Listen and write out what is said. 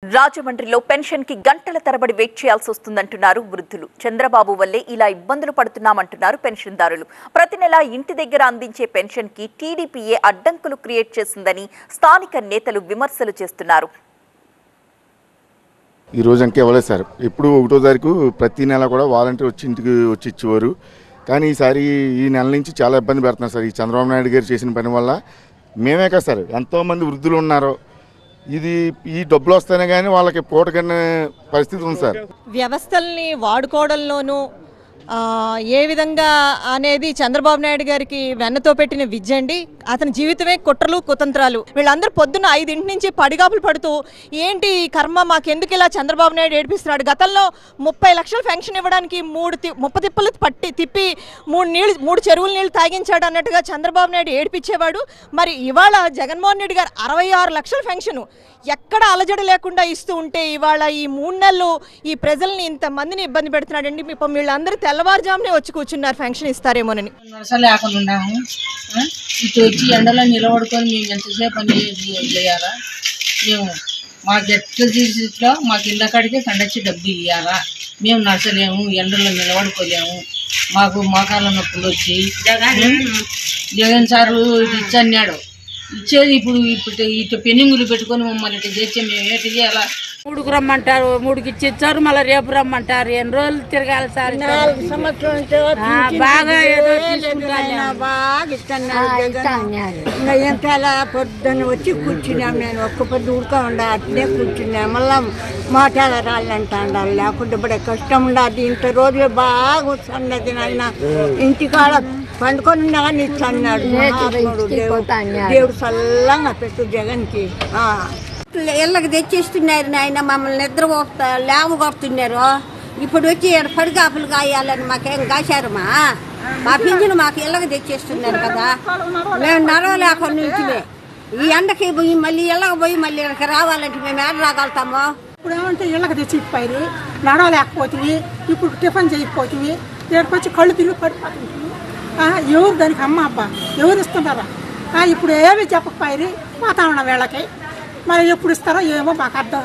రాజమండ్రిలో పెన్షన్ కి గంటల తరబడి వెయిట్ చేయాల్సి వస్తుందంటున్నారు వృద్ధులు. చంద్రబాబు వల్లే ఇలా ఇబ్బందులు పడుతున్నామంటున్నారు పెన్షన్దారులు. ప్రతి నెల ఇంటి దగ్గర అందించే పెన్షన్ కి టీడీపీయే అడ్డంకులు క్రియేట్ చేసిందని స్థానిక నేతలు విమర్శలు చేస్తున్నారు. ఈ రోజు అంకే ఇవ్వలేదు సార్. ఎప్పుడు 1వ తారీఖు ప్రతి నెల కూడా వాలంటీర్ వచ్చి ఇంటికి వచ్చి ఇచ్చేవారు. కానీ ఈసారి ఈ నెల నుంచి చాలా ఇబ్బంది పెడుతున్నారు సార్. ఈ చంద్రబాబు నాయుడు గారు చేసిన పని వల్ల మేమే కదా సార్, ఎంతోమంది వృద్ధులు ఉన్నారు. ఇది ఈ డబ్బులు వస్తేనే కానీ వాళ్ళకి పూటకనే పరిస్థితి ఉంది సార్. వ్యవస్థల్ని వాడుకోవడంలోనూ ఏ విధంగా అనేది చంద్రబాబు నాయుడు గారికి వెన్నతో పెట్టిన విద్య అండి. అతని జీవితమే కుట్రలు కుతంత్రాలు. వీళ్ళందరూ పొద్దున్న 5 ఇంటి చెడుపులు పడుతూ ఏంటి కర్మ మాకెందుకు ఇలా చంద్రబాబు నాయుడు ఏడిపిస్తున్నాడు. గతంలో 30 లక్షల పెన్షన్ ఇవ్వడానికి 30 తిప్పలు తిప్పి 3 చెరువుల నీళ్లు తాగించాడు అన్నట్టుగా చంద్రబాబు నాయుడు ఏడిపించేవాడు. మరి ఇవాళ జగన్మోహన్ రెడ్డి గారు 66 లక్షల పెన్షన్ ఎక్కడ అలజడి లేకుండా ఇస్తూ ఉంటే ఇవాళ ఈ 3 నెలలు ఈ ప్రజల్ని ఇంతమందిని ఇబ్బంది పెడుతున్నాడండి. వీళ్ళందరూ తెల్లవారుజామునే వచ్చి కూర్చున్నారు పెన్షన్ ఇస్తారేమోనని. లేకుండా ఇటు వచ్చి ఎండలో నిలబడుకొని మేము ఎంతసేపు పని చేయాలా? మేము మాకు ఎట్లా చేసిట్లో మాకు ఇళ్ళ కాడికే కండొచ్చి డబ్బులు ఇవ్వాలా? మేము నడచలేము, ఎండలో నిలబడుకోలేము. మాకు మోకాళ్ళ నొప్పులు వచ్చి జగన్ సారు ఇది ఇచ్చన్నాడు. ఇచ్చేది ఇప్పుడు ఇటు పెనింగులు పెట్టుకొని మమ్మల్ని ఇటు చేస్తే మేము ఏంటి చేయాలా? 3కు రమ్మంటారు, 3కి ఇచ్చారు, మళ్ళీ రేపు రమ్మంటారు. ఎన్ని రోజులు తిరగాలి సార్? 4 సంవత్సరాలు బాగా ఏదో ఇంకా పొద్దున్న వచ్చి కూర్చున్నాం. నేను ఒక్క పొద్దు ఉడక ఉండ అట్నే కూర్చున్నా. మళ్ళా మాట్లాడ రాళ్ళంటాడు. లేకుంటే ఇప్పుడు కష్టం ఉండదు. ఇంత రోజులు బాగా వస్తున్నది. నాయన ఇంటికాడ పండుకొని ఉన్నా కానీ ఇస్తున్నాడు. దేవుడు చల్లంగా పెట్టు జగన్కి. ఇళ్ళకి తెచ్చిస్తున్నారు నాయన. మమ్మల్ని నిద్ర లేవ కొడుతున్నారు. ఇప్పుడు వచ్చి పడిగాపులు కాయాలని మాకేం కాశారు? మా పింఛను మాకు ఇళ్ళకి తెచ్చిస్తున్నారు కదా. మేము నడవలేక నుంచిమే ఈ ఎండకి పోయి మళ్ళీ ఇళ్ళకి పోయి మళ్ళీ ఇక్కడికి రావాలంటే మేము ఏడ రాగలుగుతాము? ఇప్పుడు ఏమంటే ఇళ్ళకి తెచ్చిపోయి నడవలేకపోతుంది. ఇప్పుడు టిఫిన్ చేయకపోతుంది. ఇక్కడికి వచ్చి కళ్ళు తిరిగి పడిపోతుంది. ఎవరు దానికి అమ్మ అబ్బా ఎవరు ఇస్తున్నారా? ఇప్పుడు ఏమి చెప్పకపోయి వాతావరణం వేళకి మరి ఎప్పుడు ఇస్తారో ఏమో మాకు అర్థం.